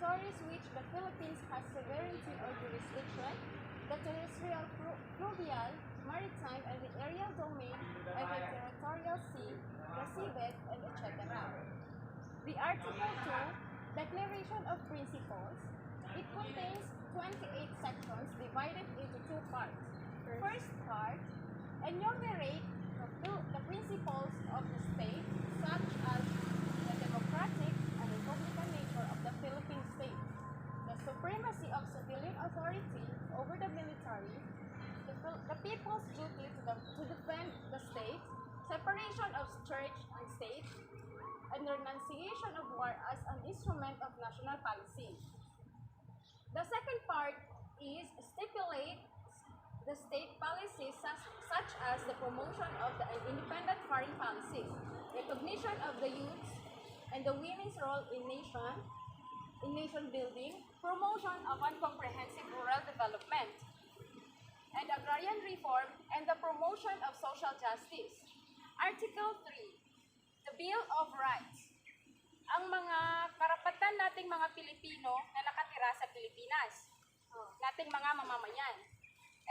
territories which the Philippines has sovereignty or jurisdiction, the terrestrial, fluvial, maritime, and the aerial domain, and the territorial sea, the seabed, and etc. The Article 2, Declaration of Principles, it contains 28 sections divided into two parts. First part, enumerate the principles of the state, such as the democratic and republican nature of the Philippine state, the supremacy of civilian authority over the military, the people's duty to defend the state, separation of church and state, and renunciation of war as an instrument of national policy. The second part is stipulate the state policies such as the promotion of the independent foreign policies, recognition of the youth and the women's role in nation building, promotion of comprehensive rural development, and agrarian reform, and the promotion of social justice. Article 3, the Bill of Rights. Ang mga karapatan nating mga Pilipino na nakatira sa Pilipinas, nating mga mamamayan.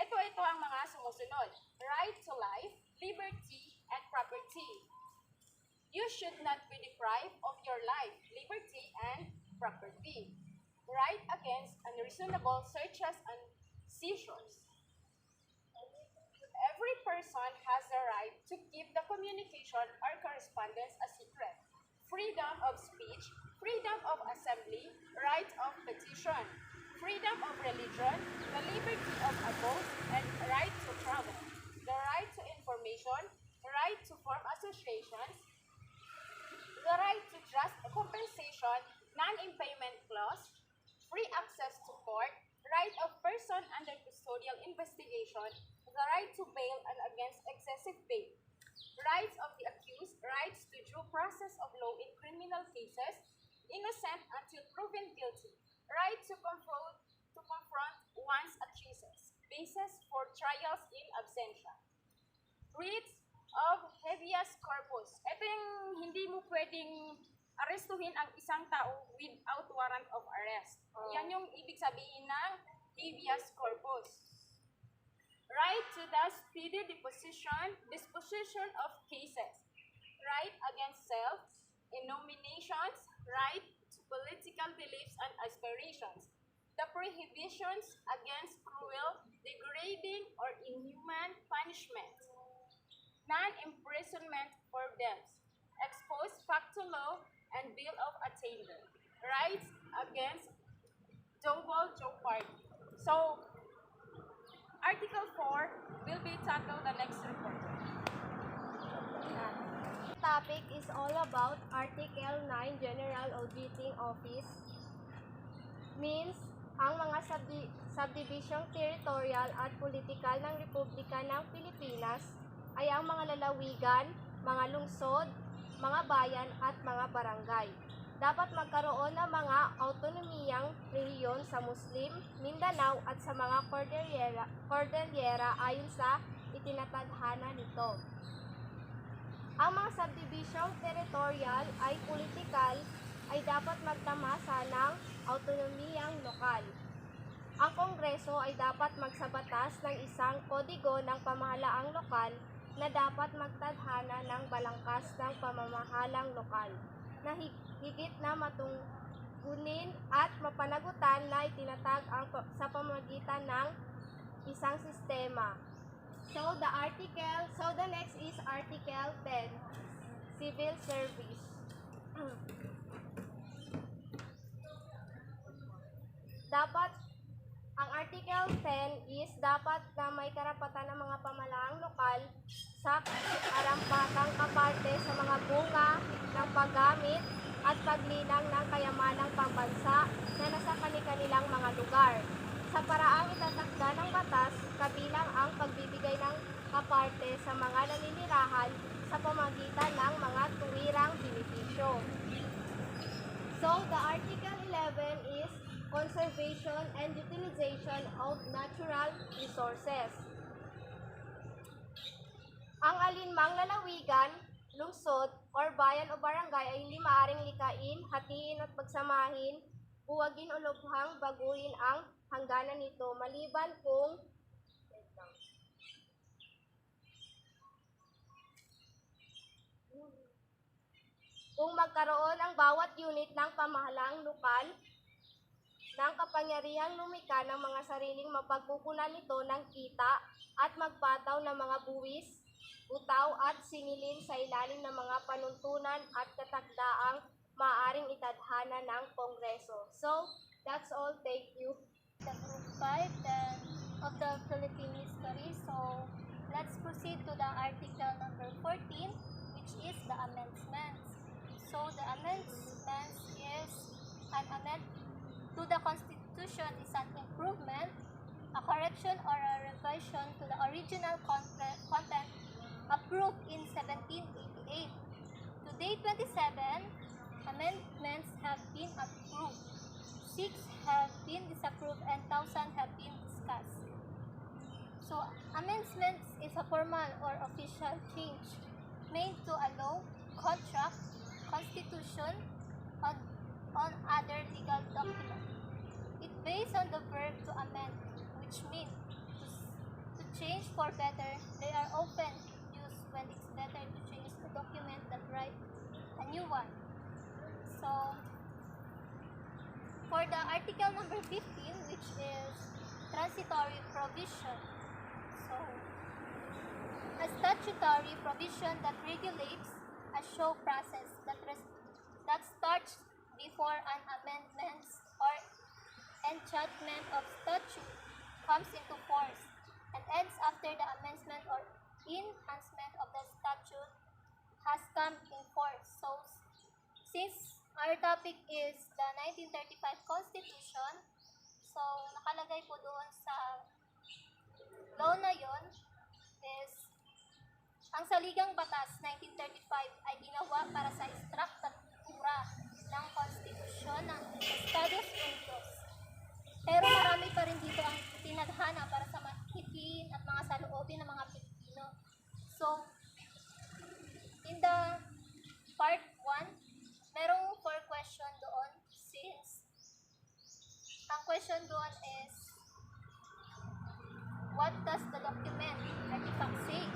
Ito ang mga sumusunod. Right to life, liberty, and property. You should not be deprived of your life, liberty, and property. Right against unreasonable searches and seizures. Every person has the right to keep the communication or correspondence a secret. Freedom of speech, freedom of assembly, right of petition, freedom of religion, the liberty of abode, and right to travel, the right to information, right to form associations, the right to just compensation, non-impayment clause, free access to court, right of person under custodial investigation, the right to bail and against excessive bail, rights of the accused, rights to due process of law in criminal cases, innocent until proven guilty, right to confront one's accusers, basis for trials in absentia, writs of habeas corpus. Ito yung hindi mo pwedeng arestuhin ang isang tao without warrant of arrest. Yan yung ibig sabihin ng habeas corpus. Right to the speedy disposition of cases, right against self, in nominations, right to political beliefs and aspirations, the prohibitions against cruel, degrading, or inhuman punishment, non-imprisonment for debts, ex post facto law and bill of attainder, rights against double jeopardy. So, Article 4 will be tackled the next report. Topic is all about Article 9 General Auditing Office. Means, ang mga subdivision territorial at politikal ng Republika ng Pilipinas ay ang mga lalawigan, mga lungsod, mga bayan at mga barangay. Dapat magkaroon ng mga autonomiyang rehiyon sa Muslim, Mindanao at sa mga Cordillera ayon sa itinatadhana nito. Ang mga subdivision territorial ay politikal ay dapat magtamasa ng autonomiyang lokal. Ang Kongreso ay dapat magsabatas ng isang kodigo ng pamahalaang lokal na dapat magtadhana ng balangkas ng pamamahalang lokal na higit na matungkunin at mapanagutan na itinatag sa pamamagitan ng isang sistema. So the next is Article 10, Civil Service. Ang Article 10 is dapat na may karapatan ng mga pamahalaang lokal sa arampatang kaparte sa mga bunga ng paggamit at paglinang ng kayamanang pambansa na nasa kanilang mga lugar. Sa paraang itatakda ng batas, kabilang ang pagbibigay ng kaparte sa mga naninirahan sa pamamagitan ng mga tuwirang benepisyo. So, the Article 11 is conservation and utilization of natural resources. Ang alinmang lalawigan, lungsod, or bayan o barangay ay hindi maaaring likain, hatiin at pagsamahin, Huwagin o lubhang baguhin ang hangganan nito maliban kung magkaroon ang bawat unit ng pamahalaang lokal ng kapangyarihang lumikha ng mga sariling mapagkukunan nito ng kita at magpataw ng mga buwis, utaw at singilin sa ilalim ng mga panuntunan at katakdaang maaaring itadhana ng Kongreso. So, that's all. Thank you. The group 5 then of the Philippine history. So let's proceed to the article number 14, which is the amendments. So the amendments is an amendment to the Constitution is an improvement, a correction or a revision to the original content approved in 1788. To date 27 amendments have been approved, 6 have been disapproved, and 1,000 have been discussed. So amendments is a formal or official change made to a law, contract, constitution, on other legal document. It based on the verb to amend, which means to change for better. They are often used when it's better to change the document than write a new one. So for the article number 15, which is transitory provision. So a statutory provision that regulates a show process that starts before an amendment or enchantment of statute comes into force and ends after the amendment or enhancement of the statute has come in force. So, since our topic is the 1935 Constitution, so nakalagay po doon sa law na yon is ang Saligang Batas 1935 ay ginawa para sa istruktura ng konstitusyon ng Estados Unidos. Pero marami pa rin dito ang tinadhana para sa makikin at mga saloobin ng mga Pilipino. So, in the part 1, merong 4 question doon since ang question doon is what does the document artifact say?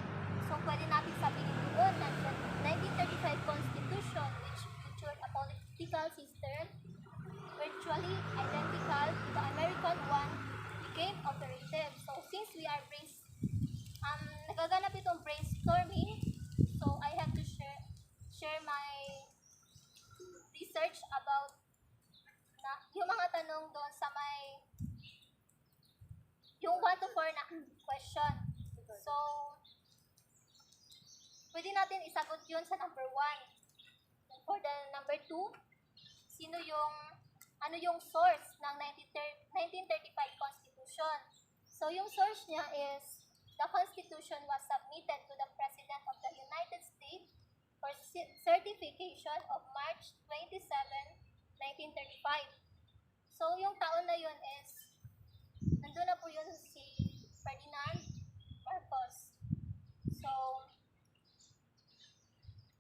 So, pwede natin sabihin doon na the 1935 Constitution, which featured a political system virtually identical to the American one, became operative. So, since we are nagaganap itong brainstorming, so I have to share my research about yung mga tanong doon sa yung 1 to 4 na question. So, pwede natin isagot yun sa number 1. For the number 2, ano yung source ng 1935 Constitution? So, yung source niya is, the Constitution was submitted to the President of the United States for certification of March 27, 1935. So, yung taon na yun is, nandun na po yun si Ferdinand Marcos. So,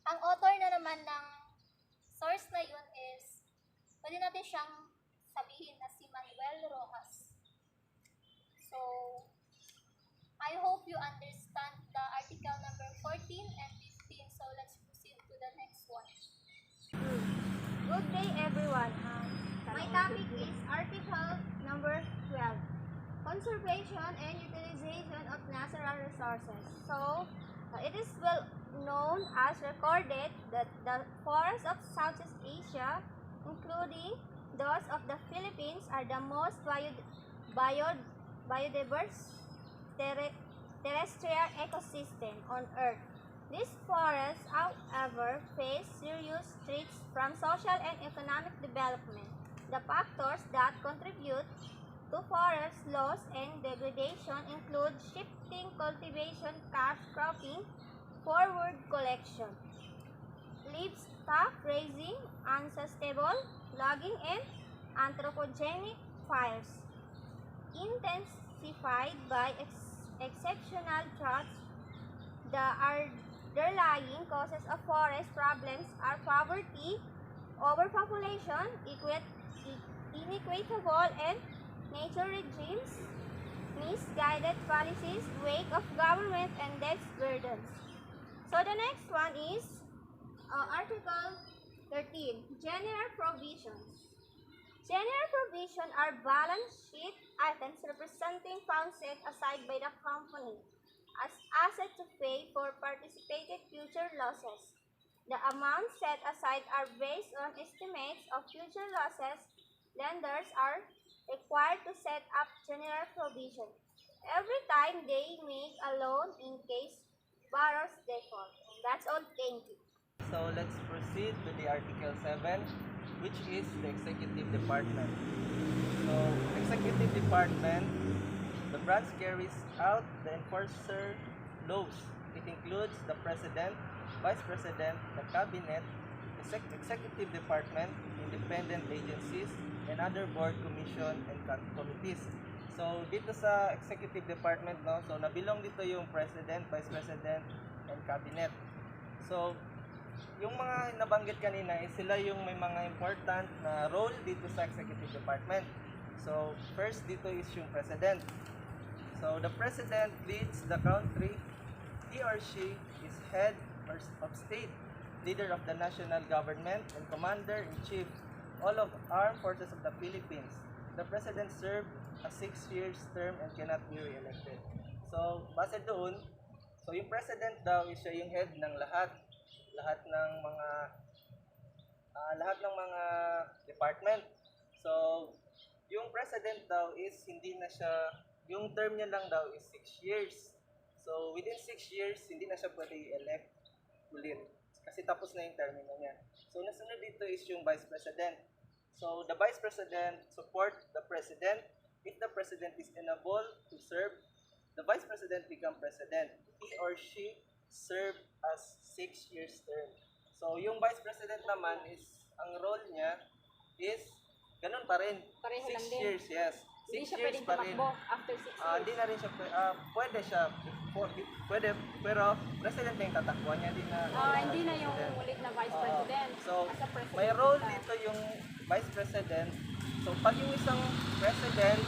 ang author na naman ng source na yun is, pwede natin siyang sabihin na si Manuel Rojas. So, I hope you understand the article number 14 and 15. So, let's proceed to the next one. Good day, everyone. My topic is article number 12. Conservation and utilization of natural resources. So, it is well known as recorded that the forests of Southeast Asia, including those of the Philippines, are the most biodiverse terrestrial ecosystem on Earth. These forests, however, face serious threats from social and economic development. The factors that contribute to forest loss and degradation include shifting cultivation, cash cropping, forward collection, livestock raising, unsustainable logging, and anthropogenic fires. Intensified by exceptional droughts, the underlying causes of forest problems are poverty, overpopulation, inequitable and nature regimes, misguided policies, wake of government and debt burdens. So the next one is Article 13, General Provisions. General provision are balance sheet items representing funds set aside by the company as asset to pay for participated future losses. The amounts set aside are based on estimates of future losses. Lenders are required to set up general provision every time they make a loan in case borrowers default. And that's all. Thank you. So let's proceed to the Article 7, which is the Executive Department. So, Executive Department, the branch carries out the enforcer laws. It includes the President, Vice President, the Cabinet, Executive Department, independent agencies, and other board, commission, and committees. So, dito sa Executive Department, no, so nabilong dito yung President, Vice President, and Cabinet. So, yung mga nabanggit kanina is sila yung may mga important na role dito sa Executive Department. So, first dito is yung President. So, the President leads the country. He or she is head of state, leader of the national government, and commander-in-chief, all of armed forces of the Philippines. The President served a 6 year term and cannot be re-elected. So, base doon, so yung President daw is siya yung head ng lahat ng mga department. So, yung president daw is hindi na siya, yung term niya lang daw is 6 years. So, within 6 years, hindi na siya pwede i-elect ulit. Kasi tapos na yung termino niya. So, nasunod dito is yung vice president. So, the vice president support the president. If the president is unable to serve, the vice president become president. He or she serve as 6 years term. So, yung vice president naman is, ang role niya is, ganun pa rin. Pareho 6 lang din. years, yes. Hindi 6 siya years pwedeng pa rin. tumakbo after 6 years. Hindi na rin siya, pwede siya, pwede, pero president na yung tatakbuhan niya, hindi na. Hindi na yung president. ulit na vice president. So, As a president may role ka. dito yung vice president. So, pag yung isang president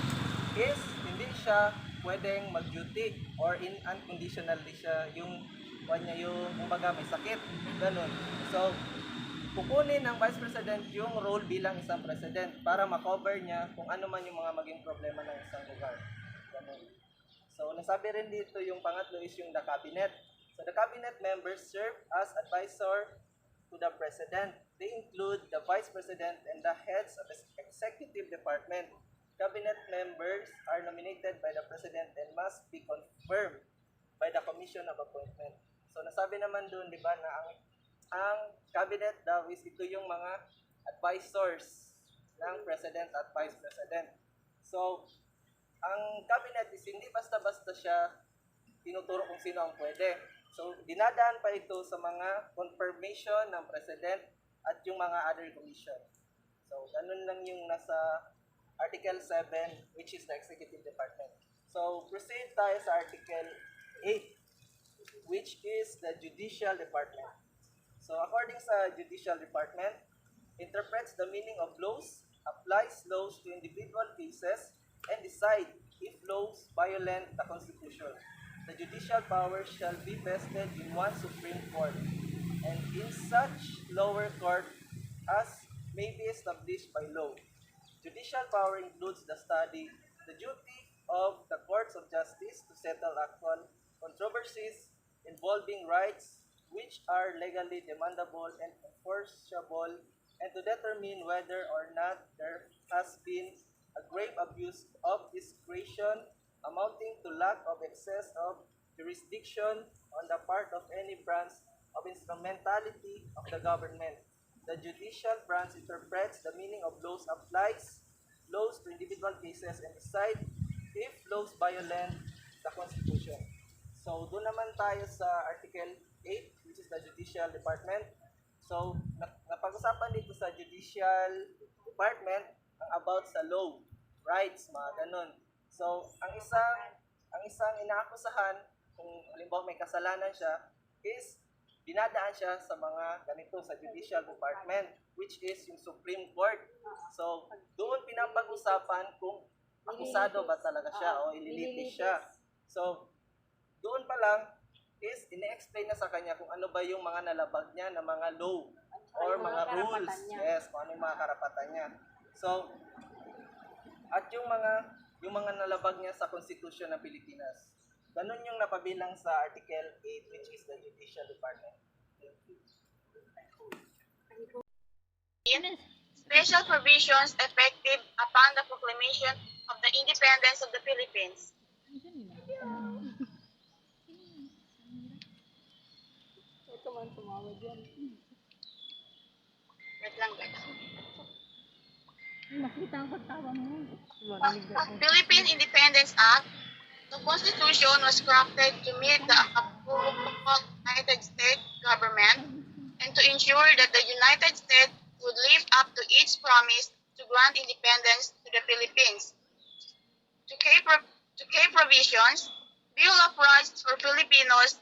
is hindi siya pwedeng mag-duty or in unconditionally siya yung kumbaga may sakit, ganun. So, kukunin ng Vice President yung role bilang isang President para ma-cover niya kung ano man yung mga maging problema ng isang lugar. Ganun. So, nasabi rin dito yung pangatlo is yung the Cabinet. So, the Cabinet members serve as advisor to the President. They include the Vice President and the heads of the Executive Department. Cabinet members are nominated by the President and must be confirmed by the Commission of Appointment. So, nasabi naman doon, di ba, na ang cabinet daw is ito yung mga advisors ng president at vice president. So, ang cabinet is hindi basta-basta siya tinuturo kung sino ang pwede. So, dinadaan pa ito sa mga confirmation ng president at yung mga other commission. So, ganun lang yung nasa Article 7, which is the Executive Department. So, proceed tayo sa Article 8, which is the Judicial Department. So, according sa Judicial Department, interprets the meaning of laws, applies laws to individual cases, and decide if laws violate the Constitution. The judicial power shall be vested in one Supreme Court, and in such lower court as may be established by law. Judicial power includes the study, the duty of the courts of justice to settle actual controversies involving rights which are legally demandable and enforceable, and to determine whether or not there has been a grave abuse of discretion amounting to lack of excess of jurisdiction on the part of any branch of instrumentality of the government. The judicial branch interprets the meaning of laws, applies laws to individual cases, and decide if laws violate the Constitution. So, doon naman tayo sa Article 8, which is the Judicial Department. So, napag-usapan dito sa Judicial Department ang about sa law, rights, mga ganun. So, ang isang inaakusahan, kung halimbawa may kasalanan siya, is dinadaan siya sa mga ganito sa judicial department, which is yung Supreme Court. So, doon pinapag-usapan kung akusado ba talaga siya o ililitis siya. So, doon pa lang is ine-explain na sa kanya kung ano ba yung mga nalabag niya na mga law or mga rules. Yes, kung ano yung mga karapatan niya. So, at yung mga nalabag niya sa Constitution ng Pilipinas. Ganun yung napabilang sa Article 8, which is the Judicial Department. Special provisions effective upon the proclamation of the independence of the Philippines. Wait lang, guys. Philippine Independence Act. The Constitution was crafted to meet the approval of the United States government and to ensure that the United States would live up to its promise to grant independence to the Philippines. To key provisions, Bill of Rights for Filipinos,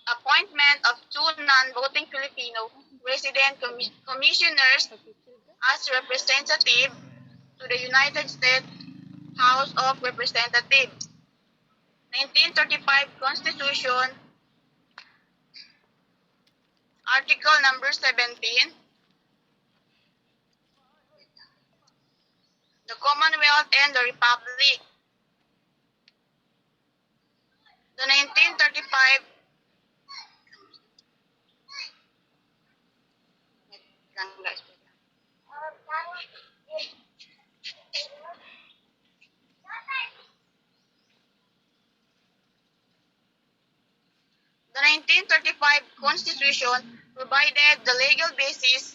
appointment of two non-voting Filipino resident commissioners as representative to the United States House of Representatives. 1935 Constitution, Article number 17. The Commonwealth and the Republic. The 1935 The 1935 Constitution provided the legal basis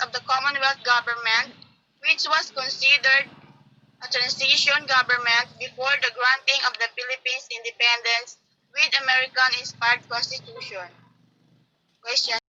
of the Commonwealth government, which was considered a transition government before the granting of the Philippines independence with American-inspired Constitution. Question.